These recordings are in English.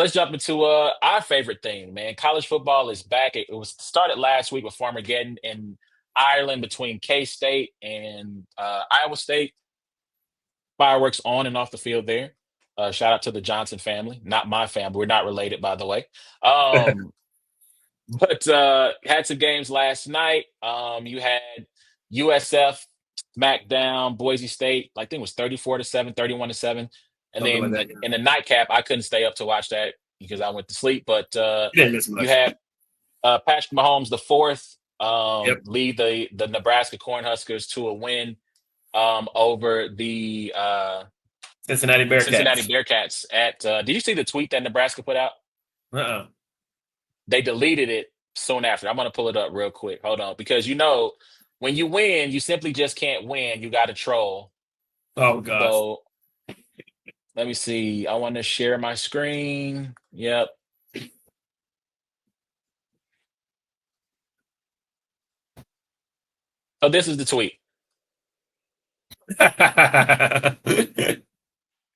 let's jump into our favorite thing, man. College football is back. It was started last week with Farmageddon in Ireland between K State and Iowa State. Fireworks on and off the field there. Shout out to the Johnson family, not my family. We're not related, by the way. Um, but had some games last night. You had USF smackdown Boise State. I think it was 34-7, 31-7. And Something like then that. Yeah. in the nightcap, I couldn't stay up to watch that because I went to sleep. But You didn't miss you much. had Patrick Mahomes the fourth Yep. lead the Nebraska Cornhuskers to a win over the Cincinnati Cincinnati Bearcats. Bearcats. Did you see the tweet that Nebraska put out? Uh-uh. They deleted it soon after. I'm gonna pull it up real quick. Hold on, because when you win, you simply just can't win. You got to troll. Oh gosh. So let me see. I want to share my screen. Yep. Oh, this is the tweet.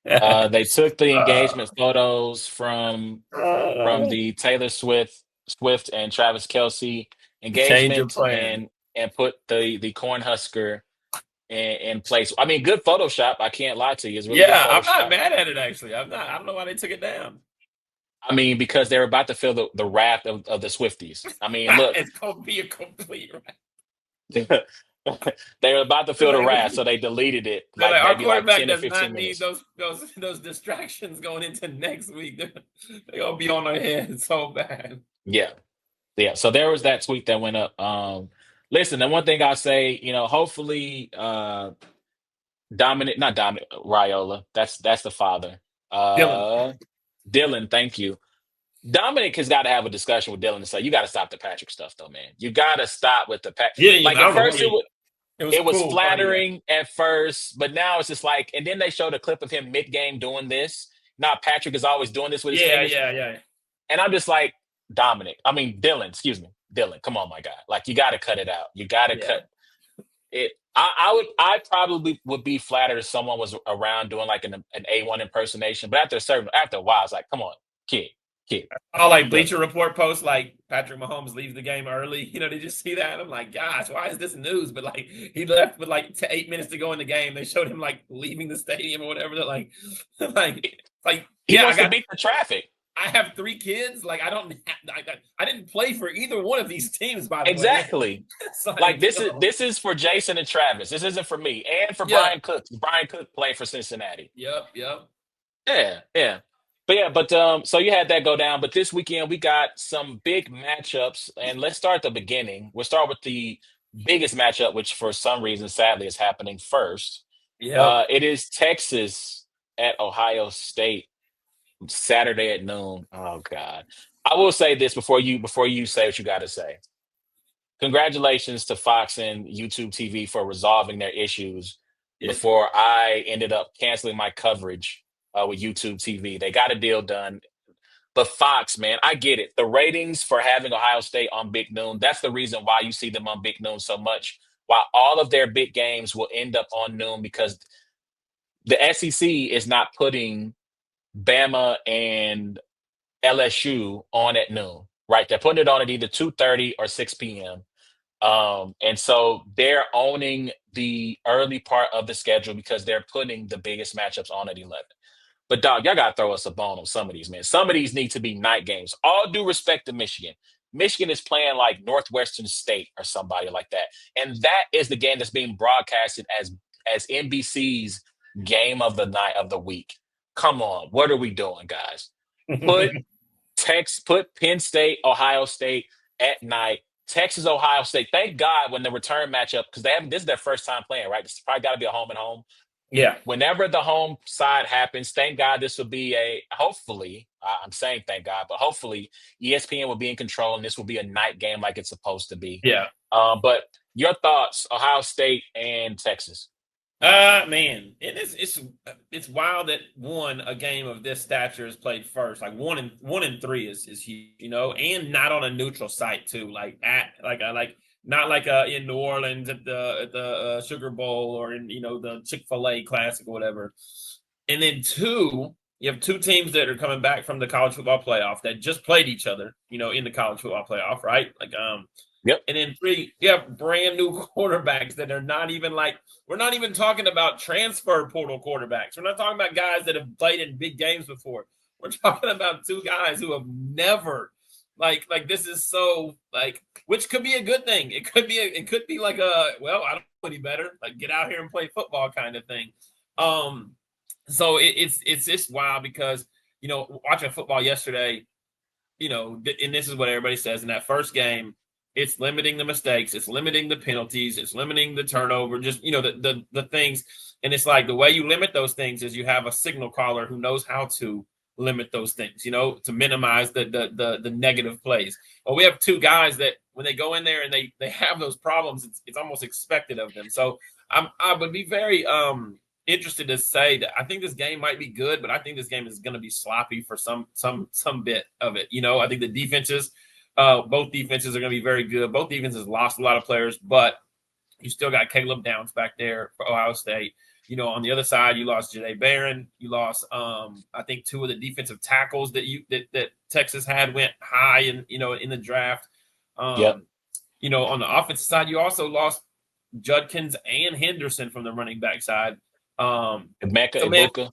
They took the engagement photos from the Taylor Swift and Travis Kelsey Change your engagement plan. and put the Cornhusker in place. I mean, good Photoshop. I can't lie to you. It's really good Yeah, I'm not Photoshop. mad at it actually. I'm not. I don't know why they took it down. I mean, because they're about to feel the wrath of the Swifties. I mean, look, It's gonna be a complete. they were about to feel the wrath, so they deleted it They're like like, our maybe like quarterback 10 or does 15 not need minutes. those distractions going into next week. They're gonna be on their head so bad. Yeah. Yeah. So there was that tweet that went up. Listen, the one thing I say, hopefully Dominic, not Dominic, Raiola. That's the father. Dylan. Uh Dylan, thank you. Dominic has got to have a discussion with Dylan and say, you got to stop the Patrick stuff, though, man. You got to stop with the Patrick. Yeah, Like I at don't know. I first, mean, it was it was cool, funny. Yeah. flattering at first, but now it's just like, and then they showed a clip of him mid game doing this. Now Patrick is always doing this with his Yeah, fingers, yeah, yeah. and I'm just like, Dylan, excuse me, Dylan, come on, my guy. Like you got to cut it out. You got to Yeah. cut it. I probably would be flattered if someone was around doing like an A1 impersonation, but after a while, it's like, come on, kid, All like look. Bleacher Report posts like Patrick Mahomes leaves the game early. Did you see that? I'm like, gosh, why is this news? But like he left with like 8 minutes to go in the game. They showed him like leaving the stadium or whatever. They're like, like He yeah, wants to beat the traffic. I have 3 kids. Like I didn't play for either one of these teams, by the way. Exactly. It's Like this is for Jason and Travis. This isn't for me and for yeah, Brian Cook. Brian Cook played for Cincinnati. yep. Yeah, yeah. But so you had that go down. But this weekend we got some big matchups, and let's start at the beginning. We'll start with the biggest matchup, which for some reason, sadly, is happening first. Yep. It is Texas at Ohio State Saturday at noon. Oh God. I will say this before you say what you got to say. Congratulations to Fox and YouTube TV for resolving their issues Yeah. before I ended up canceling my coverage with YouTube TV. They got a deal done. But Fox, man, I get it. The ratings for having Ohio State on Big Noon, that's the reason why you see them on Big Noon so much. While all of their big games will end up on noon because the SEC is not putting Bama and LSU on at noon, right? They're putting it on at either 2:30 or 6 p.m. And so they're owning the early part of the schedule because they're putting the biggest matchups on at 11. But dog, y'all gotta throw us a bone on some of these, man. Some of these need to be night games. All due respect to Michigan. Michigan is playing like Northwestern State or somebody like that. And that is the game that's being broadcasted as NBC's game of the night of the week. Come on, what are we doing, guys? Put put Penn State, Ohio State at night. Texas, Ohio State. Thank God when the return matchup, because this is their first time playing, right? This probably got to be a home and home. Yeah. Whenever the home side happens, thank God this will be hopefully, I'm saying thank God, but hopefully ESPN will be in control and this will be a night game like it's supposed to be. Yeah. But your thoughts, Ohio State and Texas? Man, it's wild that a game of this stature is played first. Like 1-3 is huge, and not on a neutral site too. Like not like in New Orleans at the Sugar Bowl or in the Chick-fil-A Classic or whatever. And then 2, You have two teams that are coming back from the college football playoff that just played each other, in the college football playoff, right? Yep. And then three, you have brand new quarterbacks that are not even like, we're not even talking about transfer portal quarterbacks. We're not talking about guys that have played in big games before. We're talking about two guys who have never, like this is so like, which could be a good thing. It could be like well, I don't know any better, like get out here and play football kind of thing. Um, so it's just wild because watching football yesterday, and this is what everybody says in that first game, it's limiting the mistakes, it's limiting the penalties, it's limiting the turnover, just the things. And it's like the way you limit those things is you have a signal caller who knows how to limit those things, to minimize the negative plays. Well, we have two guys that when they go in there and they have those problems, it's almost expected of them. So I would be very interested to say that I think this game might be good, but I think this game is going to be sloppy for some bit of it. I think the defenses, both defenses are going to be very good. Both defenses lost a lot of players, but you still got Caleb Downs back there for Ohio State. On the other side, you lost Jahdae Barron. You lost, I think, two of the defensive tackles that Texas had went high in the draft. Yep. On the offensive side, you also lost Judkins and Henderson from the running back side. Emeka So man, Ibuka.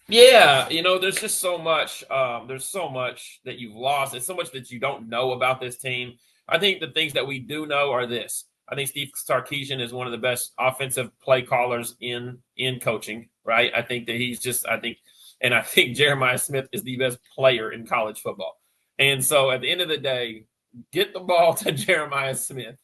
yeah, there's just so much. There's so much that you've lost. There's so much that you don't know about this team. I think the things that we do know are this. I think Steve Sarkisian is one of the best offensive play callers in coaching, right? I think that I think Jeremiah Smith is the best player in college football. And so at the end of the day, get the ball to Jeremiah Smith,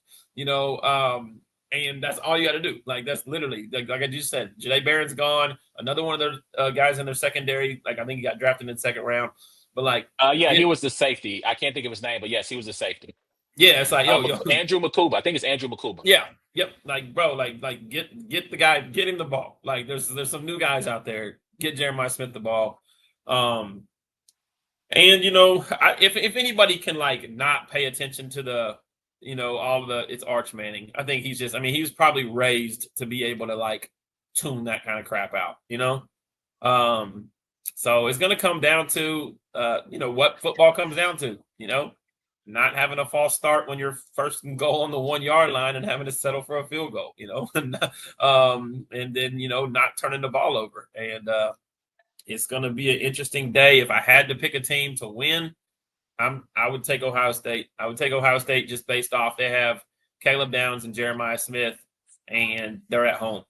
and that's all you got to do. Like, that's literally, like I just said, Jahdae Barron's gone. Another one of their guys in their secondary, like I think he got drafted in the second round. But like, He was the safety. I can't think of his name, but yes, he was the safety. yeah, it's like, Andrew Makuba. I think it's Andrew Makuba. yeah, yep. Like, bro, like get the guy, get him the ball. Like, there's some new guys out there. Get Jeremiah Smith the ball. And if anybody can like not pay attention to the all of it's Arch Manning. I think he was probably raised to be able to like tune that kind of crap out, So it's going to come down to what football comes down to, not having a false start when you're first and goal on the 1 yard line and having to settle for a field goal, and then not turning the ball over. And it's going to be an interesting day. If I had to pick a team to win, I would take Ohio State. I would take Ohio State just based off they have Caleb Downs and Jeremiah Smith, and they're at home.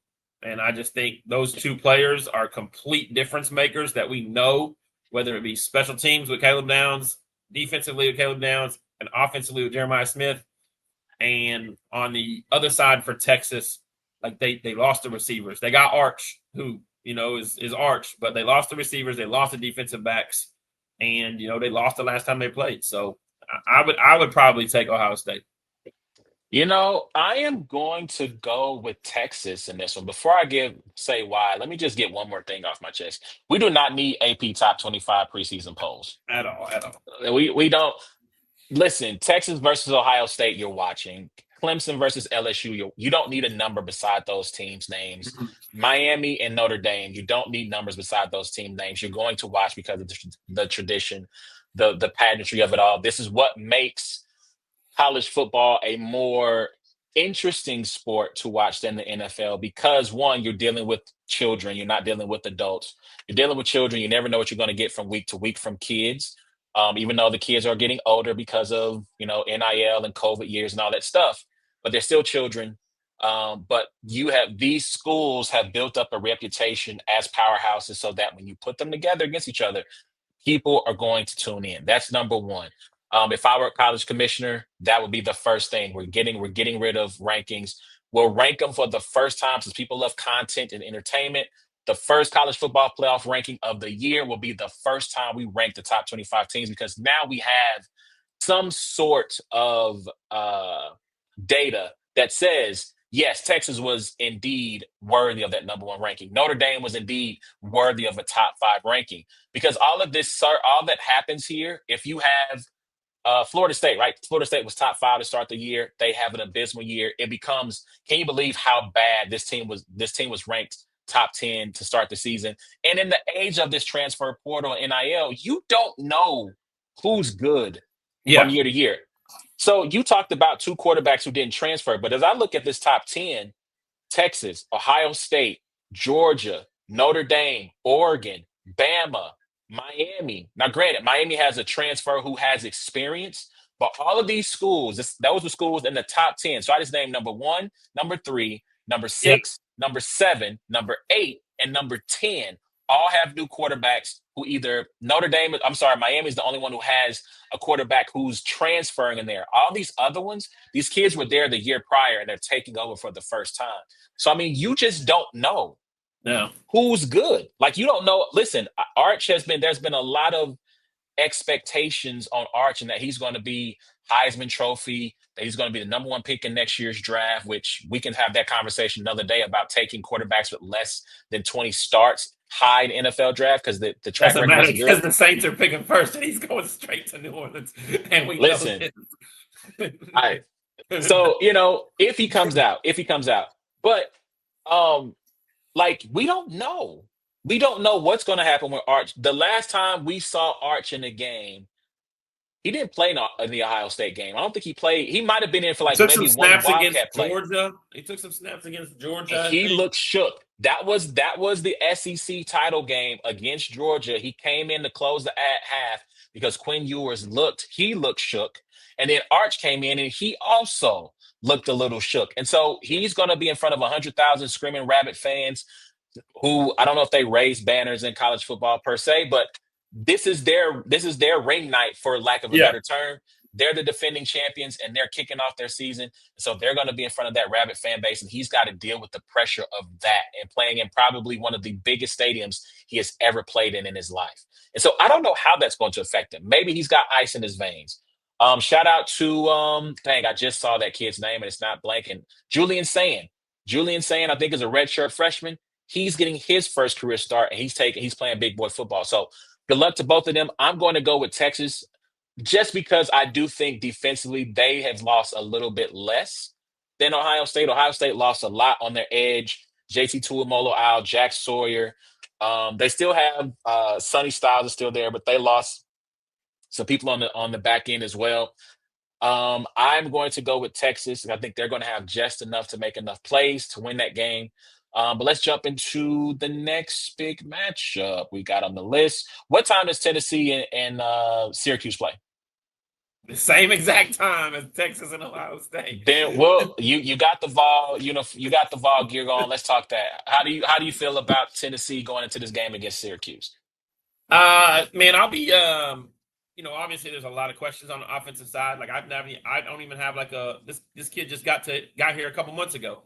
And I just think those two players are complete difference makers that we know, whether it be special teams with Caleb Downs, defensively with Caleb Downs, and offensively with Jeremiah Smith. And on the other side for Texas, like they lost the receivers. They got Arch, who, is Arch, but they lost the receivers. They lost the defensive backs. And they lost the last time they played. So I would probably take Ohio State. I am going to go with Texas in this one. Before I say why, let me just get one more thing off my chest. We do not need AP top 25 preseason polls At all. We don't. Listen, Texas versus Ohio State, you're watching. Clemson versus LSU, you don't need a number beside those teams' names. Miami and Notre Dame, you don't need numbers beside those team names. You're going to watch because of the tradition, the pageantry of it all. This is what makes college football a more interesting sport to watch than the NFL because, one, you're dealing with children. You're not dealing with adults. You're dealing with children. You never know what you're going to get from week to week from kids. Even though the kids are getting older because of, NIL and COVID years and all that stuff, but they're still children. But these schools have built up a reputation as powerhouses so that when you put them together against each other, people are going to tune in. That's number one. If I were a college commissioner, that would be the first thing. We're getting rid of rankings. We'll rank them for the first time since people love content and entertainment. The first college football playoff ranking of the year will be the first time we rank the top 25 teams because now we have some sort of data that says, yes, Texas was indeed worthy of that number one ranking. Notre Dame was indeed worthy of a top 5 ranking because all that happens here, if you have Florida State, right? Florida State was top 5 to start the year. They have an abysmal year. It becomes, can you believe how bad this team was ranked top 10 to start the season. And in the age of this transfer portal and NIL, you don't know who's good from Yeah. year to year. So you talked about two quarterbacks who didn't transfer, but as I look at this top 10, Texas, Ohio State, Georgia, Notre Dame, Oregon, Bama, Miami. Now, granted, Miami has a transfer who has experience, but all of these schools, those were schools in the top 10. So I just named number one, number three, number Yep. six, number seven, number eight, and number 10 all have new quarterbacks who either Miami is the only one who has a quarterback who's transferring in there. All these other ones, these kids were there the year prior and they're taking over for the first time. So, I mean, you just don't know No. who's good. Like, you don't know. Listen, there's been a lot of expectations on Arch and that he's going to be Heisman Trophy, that he's going to be the number one pick in next year's draft, which we can have that conversation another day about taking quarterbacks with less than 20 starts high in NFL draft because the track Doesn't record matter wasn't because good. the Saints are picking first and he's going straight to New Orleans. And we Listen, know I this. so if he comes out, but like we don't know. We don't know what's going to happen with Arch. The last time we saw Arch in a game, he didn't play in the Ohio State game. I don't think he played. He might have been in for like Took some maybe one snaps against Wildcat play. Georgia. He took some snaps against Georgia. And I he think. looked shook. That was the SEC title game against Georgia. He came in to close the half because Quinn Ewers looked shook. And then Arch came in and he also looked a little shook. And so he's going to be in front of 100,000 screaming Rabbit fans who I don't know if they raise banners in college football per se, but this is their ring night, for lack of a Yeah. better term. They're the defending champions and they're kicking off their season. So they're going to be in front of that Rabbit fan base, and he's got to deal with the pressure of that and playing in probably one of the biggest stadiums he has ever played in his life. And so I don't know how that's going to affect him. Maybe he's got ice in his veins. Shout out to I just saw that kid's name and it's not blanking. Julian Sand. Julian Sand, I think, is a redshirt freshman. He's getting his first career start and he's playing big boy football. So good luck to both of them. I'm going to go with Texas just because I do think defensively they have lost a little bit less than Ohio State. Ohio State lost a lot on their edge. JT Tuimoloau out, Jack Sawyer. They still have Sonny Styles is still there, but they lost some people on the back end as well. I'm going to go with Texas. I think they're going to have just enough to make enough plays to win that game. But let's jump into the next big matchup we got on the list. What time does Tennessee and Syracuse play? The same exact time as Texas and Ohio State. Then, well, you got the Vol, you got the Vol gear going. Let's talk that. How do you feel about Tennessee going into this game against Syracuse? Man, I'll be obviously there's a lot of questions on the offensive side. Like I don't even have like this kid just got here a couple months ago,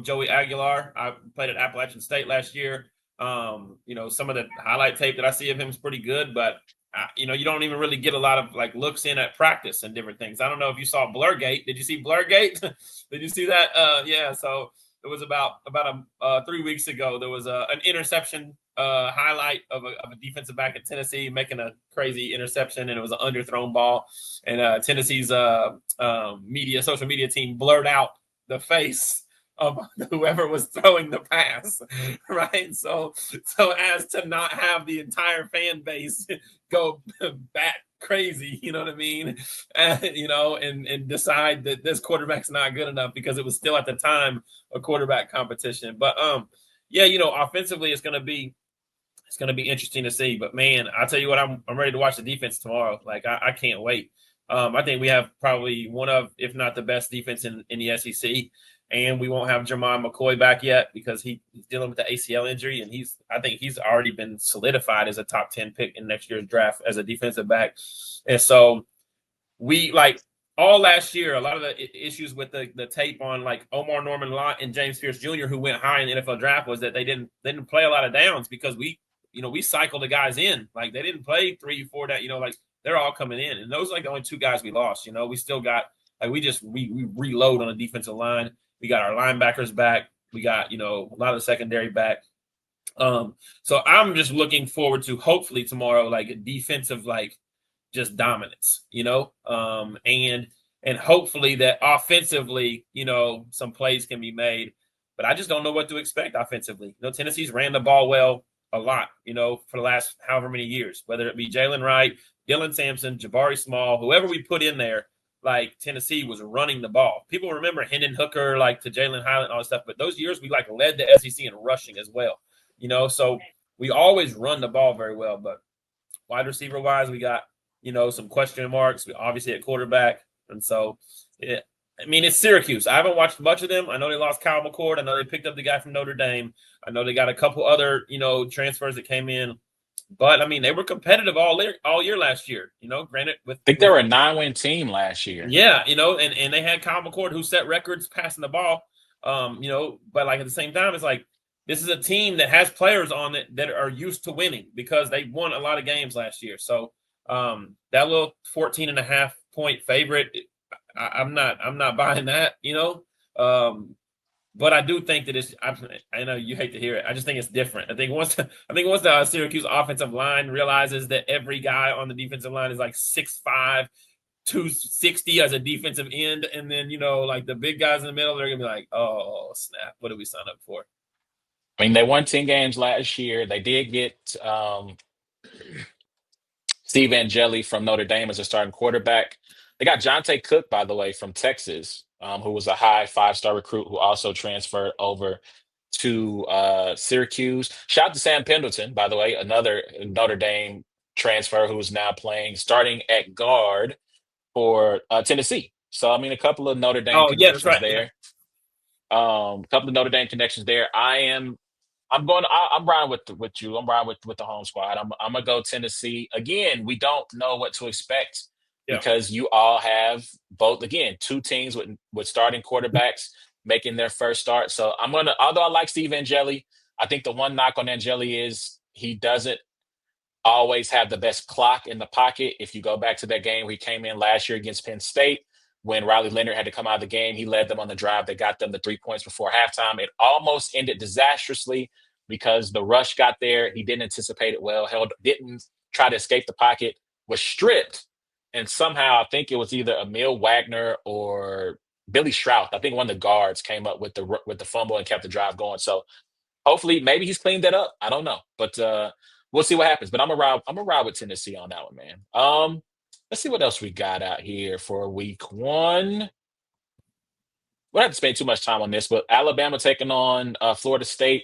Joey Aguilar. I played at Appalachian State last year. Some of the highlight tape that I see of him is pretty good, but you don't even really get a lot of like looks in at practice and different things. I don't know if you saw Blurgate. Did you see Blurgate? Did you see that? Yeah. So it was about 3 weeks ago. There was an interception highlight of a defensive back at Tennessee making a crazy interception, and it was an underthrown ball. And Tennessee's social media team blurred out the face of whoever was throwing the pass, right? So as to not have the entire fan base go bat crazy, you know what I mean? And decide that this quarterback's not good enough because it was still at the time a quarterback competition. But offensively it's gonna be interesting to see. But man, I'll tell you what, I'm ready to watch the defense tomorrow. Like I can't wait. I think we have probably one of, if not the best defense in the SEC. And we won't have Jermon McCoy back yet because he's dealing with the ACL injury, and I think he's already been solidified as a top 10 pick in next year's draft as a defensive back. And so we all last year, a lot of the issues with the tape on like Omar Norman Lott and James Pierce Jr., who went high in the NFL draft, was that they didn't play a lot of downs because we cycled the guys in. Like they didn't play 3-4 that, like they're all coming in. And those are like the only two guys we lost. We still got we reload on the defensive line. We got our linebackers back. We got, a lot of the secondary back. So I'm just looking forward to hopefully tomorrow, like a defensive, just dominance, and hopefully that offensively, some plays can be made. but I just don't know what to expect offensively. Tennessee's ran the ball well a lot, for the last however many years, whether it be Jalen Wright, Dylan Sampson, Jabari Small, whoever we put in there. Like Tennessee was running the ball. People remember Hendon Hooker, like to Jalen Highland and all that stuff, but those years we led the SEC in rushing as well. So we always run the ball very well. But wide receiver wise, we got some question marks. We obviously at quarterback, and so it's Syracuse. I haven't watched much of them. I know they lost Kyle McCord. I know they picked up the guy from Notre Dame. I know they got a couple other transfers that came in. But they were competitive all year last year. Granted, I think they were a 9-win team last year. Yeah, and they had Kyle McCord who set records passing the ball. But like at the same time, it's like this is a team that has players on it that are used to winning because they won a lot of games last year. So that little 14.5 point favorite, I'm not buying that. But I do think that I know you hate to hear it. I just think it's different. I think once the Syracuse offensive line realizes that every guy on the defensive line is like 6'5", 260 as a defensive end, and then like the big guys in the middle, they're gonna be like, oh snap, what did we sign up for? They won 10 games last year. They did get Steve Angeli from Notre Dame as a starting quarterback. They got Jonte Cook, by the way, from Texas, who was a high 5-star recruit who also transferred over to Syracuse. Shout out to Sam Pendleton, by the way, another Notre Dame transfer who is now starting at guard for Tennessee. So, a couple of Notre Dame connections there. A couple of Notre Dame connections there. I'm riding with you. I'm riding with the home squad. I'm gonna go Tennessee. Again, we don't know what to expect because you all have both, again, two teams with starting quarterbacks making their first start. So although I like Steve Angeli, I think the one knock on Angeli is he doesn't always have the best clock in the pocket. If you go back to that game where he came in last year against Penn State, when Riley Leonard had to come out of the game, he led them on the drive that got them the 3 points before halftime. It almost ended disastrously because the rush got there. He didn't anticipate it well, didn't try to escape the pocket, was stripped, and somehow I think it was either Emil Wagner or Billy Stroud. I think one of the guards came up with the fumble and kept the drive going. So hopefully, maybe he's cleaned that up. I don't know, but we'll see what happens. But I'm gonna ride with Tennessee on that one, man. Let's see what else we got out here for week 1. We don't have to spend too much time on this, but Alabama taking on Florida State.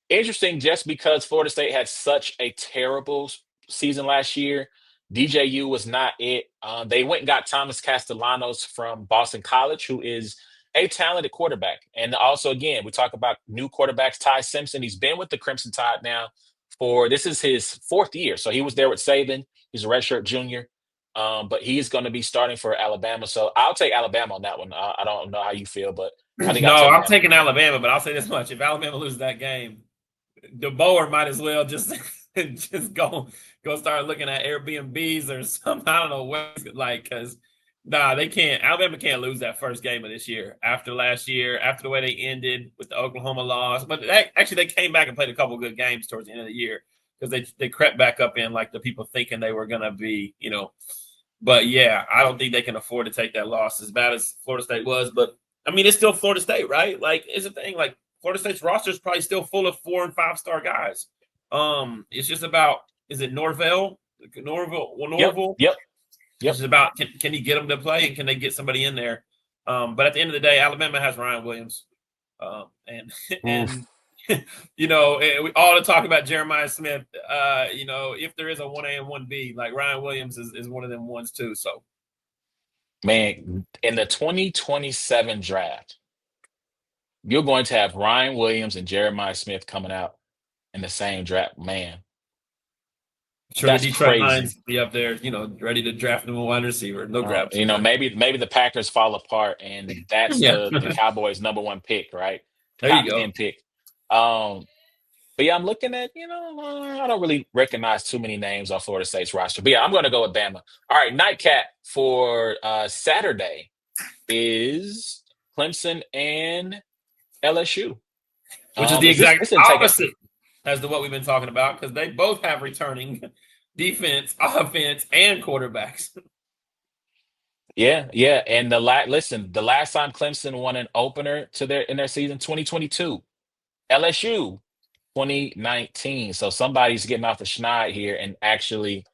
Interesting just because Florida State had such a terrible season last year. DJU was not it. They went and got Thomas Castellanos from Boston College, who is a talented quarterback. And also, again, we talk about new quarterbacks. Ty Simpson, he's been with the Crimson Tide now this is his 4th year. So he was there with Saban. He's a redshirt junior. But he's going to be starting for Alabama. So I'll take Alabama on that one. I don't know how you feel, but I think I'm taking Alabama. But I'll say this much: if Alabama loses that game, DeBoer might as well just go start looking at Airbnbs or something. I don't know what, because they can't. Alabama can't lose that first game of this year after last year, after the way they ended with the Oklahoma loss. But they came back and played a couple good games towards the end of the year because they crept back up in like the people thinking they were going to be, But yeah, I don't think they can afford to take that loss as bad as Florida State was. But it's still Florida State, right? Like, it's a thing. Like, Florida State's roster is probably still full of 4- and 5-star guys. It's just about, is it Norvell? Norvell? Yep. It's just about can he get them to play and can they get somebody in there? But at the end of the day, Alabama has Ryan Williams, and we all talk about Jeremiah Smith. If there is a 1A and 1B, like Ryan Williams is one of them ones too. So, man, in the 2027 draft, you're going to have Ryan Williams and Jeremiah Smith coming out in the same draft, man. Sure, that's Detroit Lions be up there, ready to draft them a wide receiver. No grabs. Maybe the Packers fall apart, and that's the Cowboys' number 1 pick, right? There Top you go. 10 pick. But yeah, I'm looking at, I don't really recognize too many names on Florida State's roster. But yeah, I'm going to go with Bama. All right, nightcap for Saturday is Clemson and LSU. Which is the exact opposite as to what we've been talking about, because they both have returning defense, offense, and quarterbacks. Yeah, yeah. And listen, the last time Clemson won an opener to their in their season 2022, LSU 2019. So somebody's getting off the schneid here and actually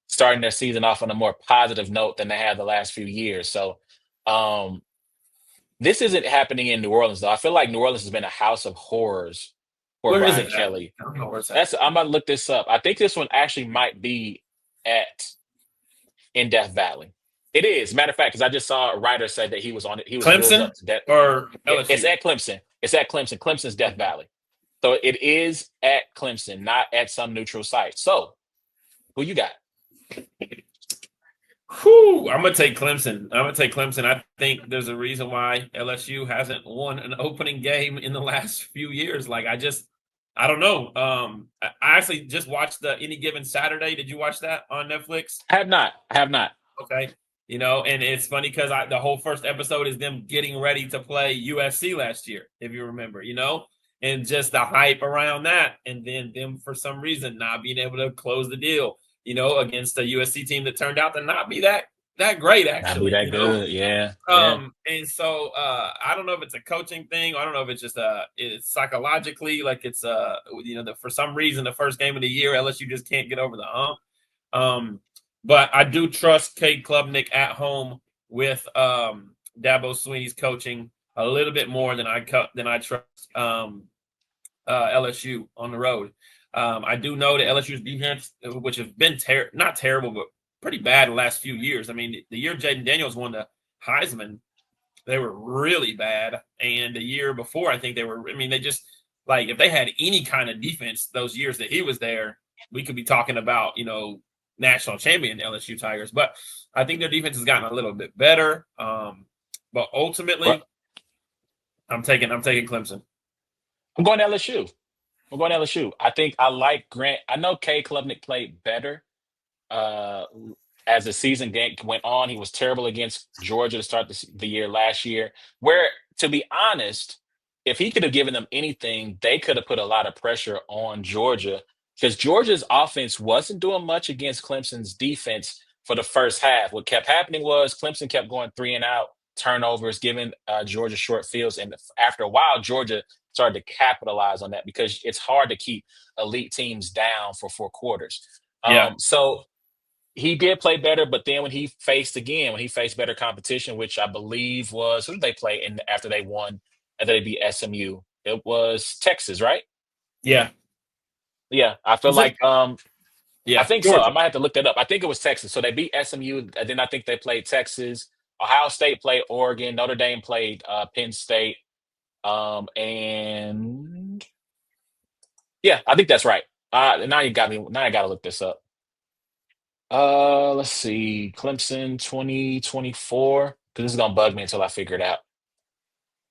starting their season off on a more positive note than they have the last few years. So um this isn't happening in New Orleans though. I feel like New Orleans has been a house of horrors for Where is Brian it at? Kelly. I don't know where it's at. That's I'm about to look this up. I think this one actually might be at in Death Valley. It is. Matter of fact, because I just saw a writer say that he was on it. He was Wolves Clemson up to death. or It's LSU? at Clemson. It's at Clemson. Clemson's Death Valley. So it is at Clemson, not at some neutral site. So who you got? Whew, I'm gonna take Clemson. I'm gonna take Clemson. I think there's a reason why LSU hasn't won an opening game in the last few years. Like I don't know. I actually just watched the Any Given Saturday. Did you watch that on Netflix? I have not. I have not. Okay. And it's funny because the whole first episode is them getting ready to play USC last year, if you remember, and just the hype around that, and then them for some reason not being able to close the deal, against a USC team that turned out to not be that great, Not be actually, that good. Yeah. Yeah. And so I don't know if it's a coaching thing, or I don't know if it's just it's psychologically, like it's for some reason the first game of the year LSU just can't get over the hump. Um, but I do trust Cade Klubnik at home with Dabo Sweeney's coaching a little bit more than I trust LSU on the road. I do know that LSU's defense, which has been not terrible, but pretty bad the last few years. I mean, the year Jaden Daniels won the Heisman, they were really bad, and the year before, I think they were. I mean, they just like if they had any kind of defense those years that he was there, we could be talking about national champion LSU Tigers. But I think their defense has gotten a little bit better. But Well, ultimately, I'm taking Clemson. I'm going to LSU. I'm going to LSU. I think I like Grant. I know K Klubnik played better uh, as the season went on. He was terrible against Georgia to start the year last year. Where, to be honest, if he could have given them anything, they could have put a lot of pressure on Georgia because Georgia's offense wasn't doing much against Clemson's defense for the first half. What kept happening was Clemson kept going three and out, turnovers, giving Georgia short fields. And after a while, Georgia started to capitalize on that because it's hard to keep elite teams down for 4 quarters. Yeah, So he did play better, but then when he faced better competition, which I believe was who did they play in after they won, after they beat SMU? It was Texas, right? yeah. Yeah, I feel Was it? like I Yeah, think so. I Georgia. might have to look that up. I think it was Texas. So they beat SMU, and then I think they played Texas. Ohio State played Oregon. Notre Dame played Penn State. And yeah, I think that's right. Now you got me. Now I got to look this up. Let's see. Clemson 2024. Because this is gonna bug me until I figure it out.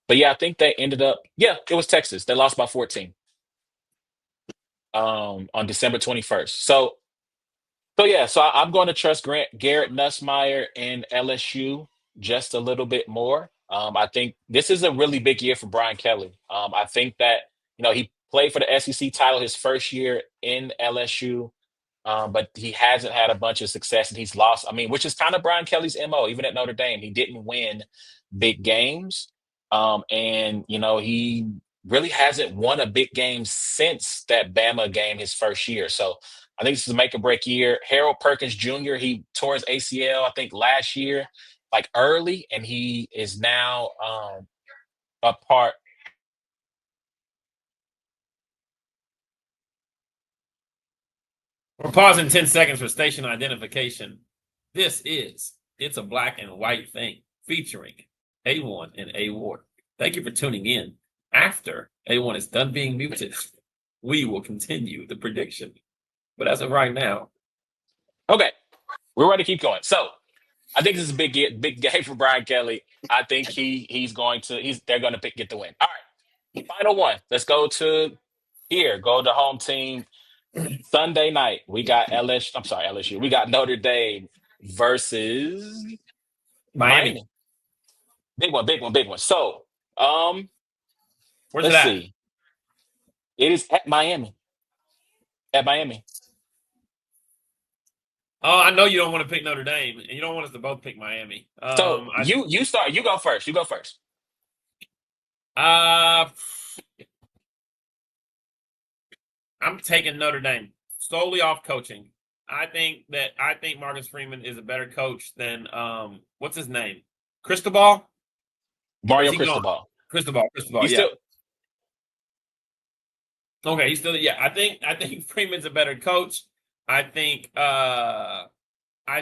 But yeah, I think they ended up. Yeah, it was Texas. They lost by 14 on December 21st. So yeah, I'm going to trust Garrett Nussmeyer and LSU just a little bit more. I think this is a really big year for Brian Kelly. I think that he played for the SEC title his first year in LSU, but he hasn't had a bunch of success and he's lost. I mean, which is kind of Brian Kelly's MO. Even at Notre Dame, he didn't win big games, and he really hasn't won a big game since that Bama game his first year. So I think this is a make or break year. Harold Perkins Jr., he tore his ACL, I think, last year, like early, and he is now a part. We're pausing 10 seconds for station identification. This is It's a Black and White Thing featuring A1 and A Ward. Thank you for tuning in. After A1 is done being muted, we will continue the prediction. But as of right now, Okay, we're ready to keep going. So I think this is a big game for Brian Kelly. I think they're going to get the win. All right, final one. Let's go to here. Go to home team Sunday night. We got LSU. I'm sorry, LSU. We got Notre Dame versus Miami. Miami. Big one, big one, big one. So, Where's it let's at? see. It is at Miami. At Miami. Oh, I know you don't want to pick Notre Dame, and you don't want us to both pick Miami. So you start. You go first. You go first. Uh, I'm taking Notre Dame solely off coaching. I think Marcus Freeman is a better coach than what's his name? Cristobal? Or is Mario he gone? Cristobal. Cristobal, He's yeah. still. Okay, he's still yeah. I think Freeman's a better coach. I think I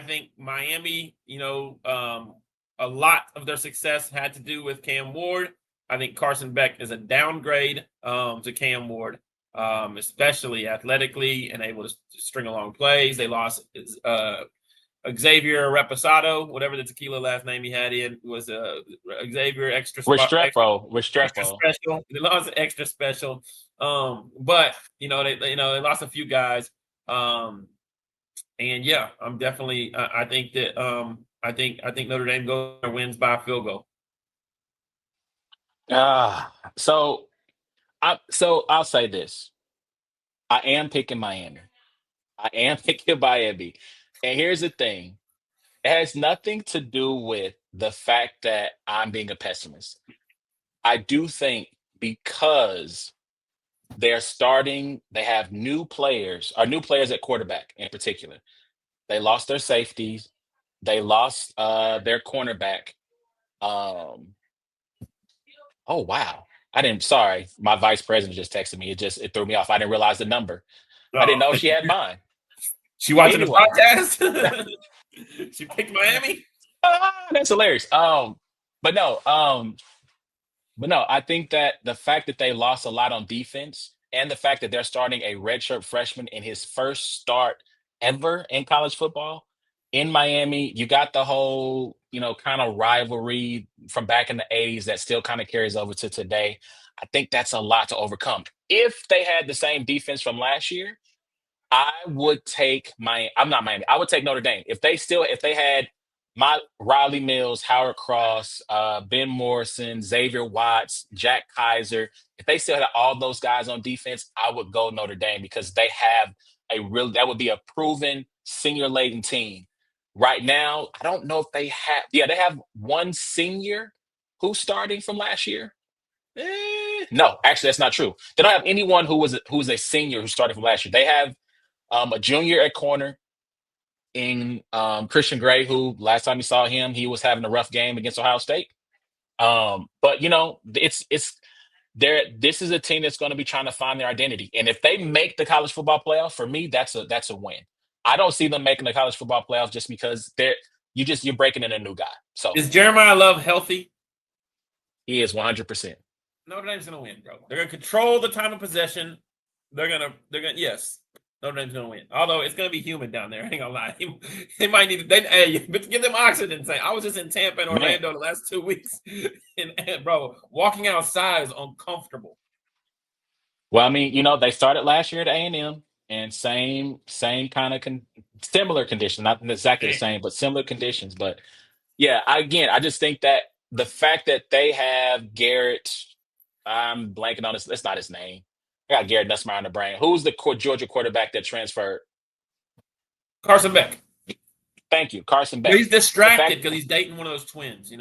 think Miami, a lot of their success had to do with Cam Ward. I think Carson Beck is a downgrade to Cam Ward, especially athletically and able to string along plays. They lost Xavier Reposado, whatever the tequila last name he had in was Xavier extra spot, Restrepo. extra Restrepo. special. They lost extra special, but they lost a few guys. And yeah, I'm definitely. I think that I think Notre Dame goes there, wins by a field goal. So I'll say this. I am picking Miami. I am picking Miami. And here's the thing. It has nothing to do with the fact that I'm being a pessimist. I do think because they have new players at quarterback in particular. They lost their safeties. They lost their cornerback. Um, oh wow. I didn't sorry. My vice president just texted me. It threw me off. I didn't realize the number. I didn't Oh, know she had mine. she watching the Anyway, podcast. She picked Miami. that's hilarious. But no, but no, I think that the fact that they lost a lot on defense and the fact that they're starting a redshirt freshman in his first start ever in college football in Miami, you got the whole, kind of rivalry from back in the 80s that still kind of carries over to today. I think that's a lot to overcome. If they had the same defense from last year, I would take I'm not Miami. I would take Notre Dame. If they had my Riley Mills, Howard Cross, Ben Morrison, Xavier Watts, Jack Kaiser, if they still had all those guys on defense, I would go Notre Dame because they have that would be a proven senior laden team. Right now, I don't know if they have one senior who's starting from last year. No, actually, that's not true. They don't have anyone who's a senior who started from last year. They have a junior at corner in Christian Gray, who last time you saw him, he was having a rough game against Ohio State. But it's there. This is a team that's going to be trying to find their identity, and if they make the college football playoff, for me, that's a win. I don't see them making the college football playoff just because you're breaking in a new guy. So Is Jeremiah Love healthy? he is 100%. Notre Dame's gonna win, bro. They're gonna control the time of possession. Yes. Notre Dame's gonna win. Although it's gonna be humid down there. I ain't gonna lie. They might need but give them oxygen. Say I was just in Tampa and Man. Orlando the last 2 weeks. and bro, walking outside is uncomfortable. Well, I mean, they started last year at A&M and same kind of similar conditions, not exactly the same, but similar conditions. But yeah, I just think that the fact that they have Garrett, I'm blanking on this. That's not his name. I got Garrett Nussmeier on the brain. Who's the Georgia quarterback that transferred? Carson Beck. Thank you, Carson Beck. Well, he's distracted because he's dating one of those twins,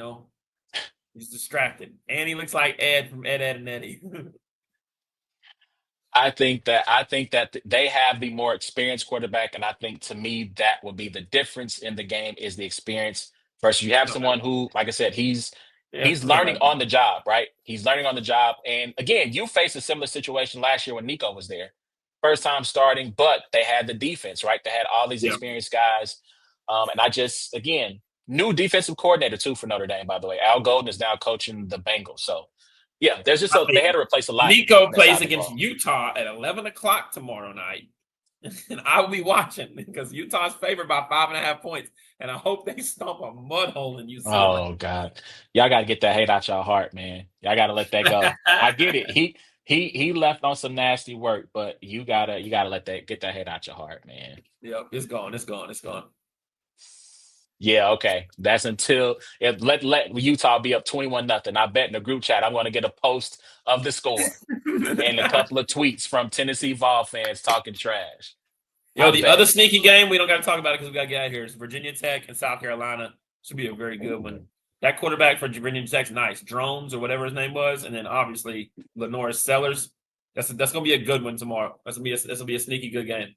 He's distracted. And he looks like Ed from Ed, Ed, and Eddie. I think that they have the more experienced quarterback, and I think to me that will be the difference in the game is the experience versus you have someone who, like I said, he's learning on the job, right? He's learning on the job, and again, you faced a similar situation last year when Nico was there, first time starting, but they had the defense, right? They had all these Yeah. experienced guys, and I just again new defensive coordinator too for Notre Dame, by the way. Al Golden is now coaching the Bengals, so. Yeah, they had to replace a lot. Nico on that plays side of the against ball. Utah at 11 o'clock tomorrow night. And I will be watching because Utah's favored by 5.5 points. And I hope they stomp a mud hole in UCLA. Oh God, y'all got to get that hate out y'all heart, man. Y'all got to let that go. I get it. He left on some nasty work, but you gotta get that hate out your heart, man. Yep, it's gone. It's gone. It's gone. Yeah, okay. That's until let Utah be up 21-0. I bet in the group chat I'm going to get a post of the score and a couple of tweets from Tennessee Vol fans talking trash. Yo, the other sneaky game, we don't got to talk about it because we got to get out of here. It's Virginia Tech and South Carolina. Should be a very good one. That quarterback for Virginia Tech's nice. Drones or whatever his name was. And then obviously Lenore Sellers. That's going to be a good one tomorrow. This will be a sneaky good game.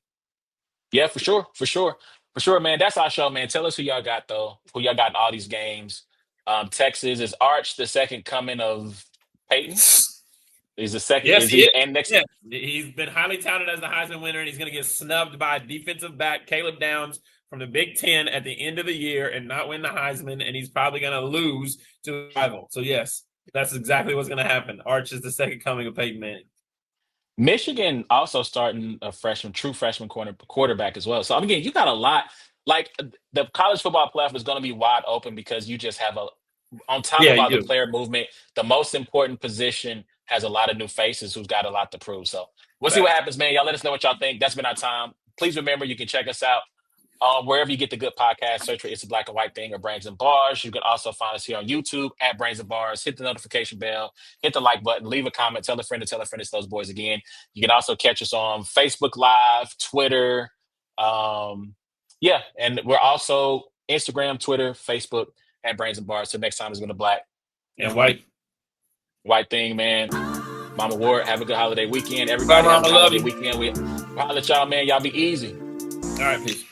Yeah, for sure, man. That's our show, man. Tell us who y'all got though. Who y'all got in all these games? Texas is Arch the second coming of Peyton. He's the second. Yes, he and next. Yes. He's been highly touted as the Heisman winner, and he's going to get snubbed by defensive back Caleb Downs from the Big Ten at the end of the year and not win the Heisman, and he's probably going to lose to a rival. So yes, that's exactly what's going to happen. Arch is the second coming of Peyton Manning. Michigan also starting a true freshman quarterback as well. So again, you got a lot. Like the college football playoff is going to be wide open because you just have on top of all the player movement, the most important position has a lot of new faces who's got a lot to prove. So we'll see what happens, man. Y'all let us know what y'all think. That's been our time. Please remember, you can check us out wherever you get the good podcast. Search for It's a Black and White Thing or Brains and Bars. You can also find us here on YouTube at Brains and Bars. Hit the notification bell, hit the like button, leave a comment, tell a friend to tell a friend it's those boys again. You can also catch us on Facebook Live, Twitter. Yeah, and we're also Instagram, Twitter, Facebook at Brains and Bars. So next time it's been a Black and White Thing, man. Mama Ward, have a good holiday weekend. Everybody have a holiday weekend. We'll holler at y'all, man. Y'all be easy. All right, peace.